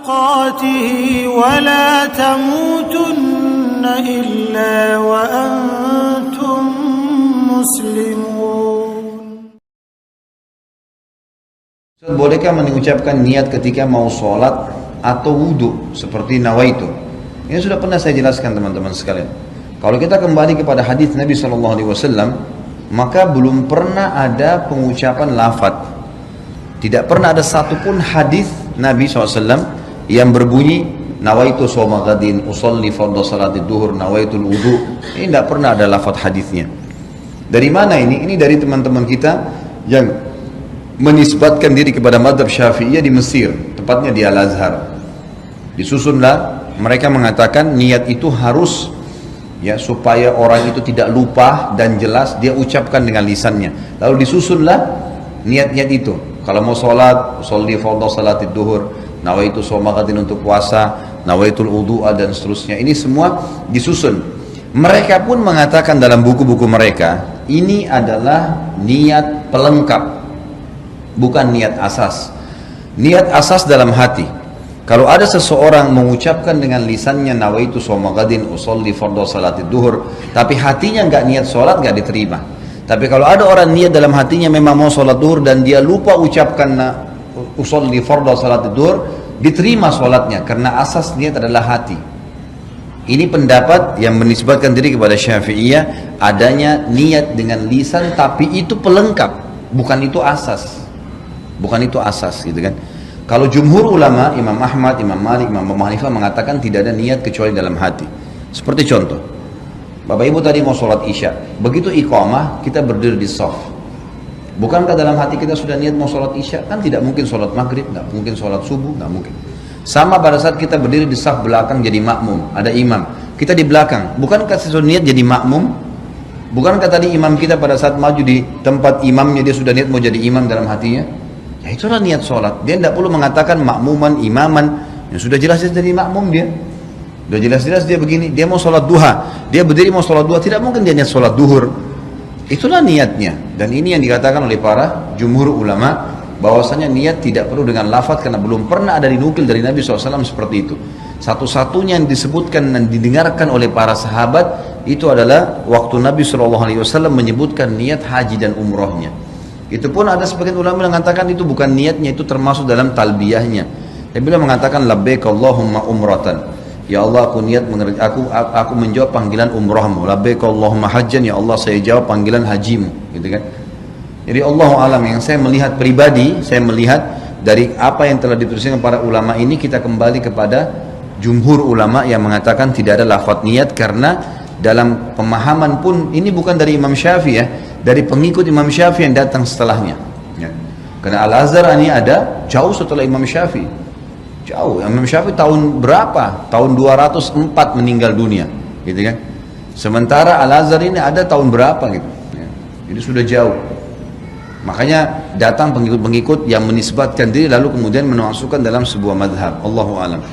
تقاته ولا تموتن إلا وأنتم مسلمون. Bolehkah mengucapkan niat ketika mau sholat atau wudhu seperti nawaitu? Ini sudah pernah saya jelaskan teman-teman sekalian. Kalau kita kembali kepada hadis Nabi SAW, maka belum pernah ada pengucapan lafaz. Tidak pernah ada satupun hadis Nabi SAW yang berbunyi nawaitu shoma ghadin, usolli fardhu salatid duhur, nawaitul wudu. Ini tidak pernah ada lafaz hadisnya. Dari mana ini? Ini dari teman-teman kita yang menisbatkan diri kepada mazhab Syafi'iyah di Mesir, tepatnya di Al-Azhar. Disusunlah, mereka mengatakan niat itu harus ya supaya orang itu tidak lupa dan jelas dia ucapkan dengan lisannya. Lalu disusunlah niat-niat itu. Kalau mau sholat, sholli fardhu salatid duhur, nawaitu shoma ghadin untuk puasa, nawaitul wudu'a dan seterusnya. Ini semua disusun. Mereka pun mengatakan dalam buku-buku mereka, ini adalah niat pelengkap, bukan niat asas. Niat asas dalam hati. Kalau ada seseorang mengucapkan dengan lisannya nawaitu shoma ghadin usolli fardhu salatid duhur, tapi hatinya enggak niat sholat, enggak diterima. Tapi kalau ada orang niat dalam hatinya memang mau sholat duhur dan dia lupa ucapkan usolli fardhu salatid duhur, diterima sholatnya karena asas niat adalah hati. Ini pendapat yang menisbatkan diri kepada Syafi'iyah, adanya niat dengan lisan tapi itu pelengkap, bukan itu asas. Bukan itu asas, gitu kan. Kalau jumhur ulama, Imam Ahmad, Imam Malik, Imam Abu Hanifah mengatakan tidak ada niat kecuali dalam hati. Seperti contoh, Bapak Ibu tadi mau sholat isya, begitu iqamah kita berdiri di shaf. Bukankah dalam hati kita sudah niat mau sholat isya? Kan tidak mungkin sholat maghrib, nggak mungkin sholat subuh, nggak mungkin. Sama pada saat kita berdiri di shaf belakang jadi makmum, ada imam, kita di belakang, bukankah sesuatu niat jadi makmum? Bukankah tadi imam kita pada saat maju di tempat imamnya dia sudah niat mau jadi imam dalam hatinya? Ya itulah niat sholat. Dia tidak perlu mengatakan makmuman, imaman. Yang sudah jelas-jelas jadi makmum dia. Sudah jelas-jelas dia begini. Dia mau sholat duha. Dia berdiri mau sholat duha. Tidak mungkin dia niat sholat duhur. Itulah niatnya. Dan ini yang dikatakan oleh para jumhur ulama, bahwasanya niat tidak perlu dengan lafaz karena belum pernah ada dinukil dari Nabi SAW seperti itu. Satu-satunya yang disebutkan dan didengarkan oleh para sahabat itu adalah waktu Nabi SAW menyebutkan niat haji dan umrohnya. Itu pun ada sebagian ulama yang mengatakan itu bukan niatnya, itu termasuk dalam talbiyahnya. Dia bilang mengatakan labbaik Allahumma umratan. Ya Allah, aku niat aku menjawab panggilan umrahmu. Labbaik Allahumma hajjan, ya Allah saya jawab panggilan hajimu, gitu kan. Jadi Allahu alam, yang saya melihat pribadi, saya melihat dari apa yang telah dituliskan para ulama ini, kita kembali kepada jumhur ulama yang mengatakan tidak ada lafaz niat, karena dalam pemahaman pun ini bukan dari Imam Syafi'i ya, dari pengikut Imam Syafi'i yang datang setelahnya ya. Karena Al-Azhar ini ada jauh setelah Imam Syafi'i, jauh. Imam Syafi'i tahun berapa? Tahun 204 meninggal dunia, gitu kan. Sementara Al-Azhar ini ada tahun berapa gitu ya. Jadi sudah jauh. Makanya datang pengikut-pengikut yang menisbatkan diri lalu kemudian memasukkan dalam sebuah madhab. Allahu alam.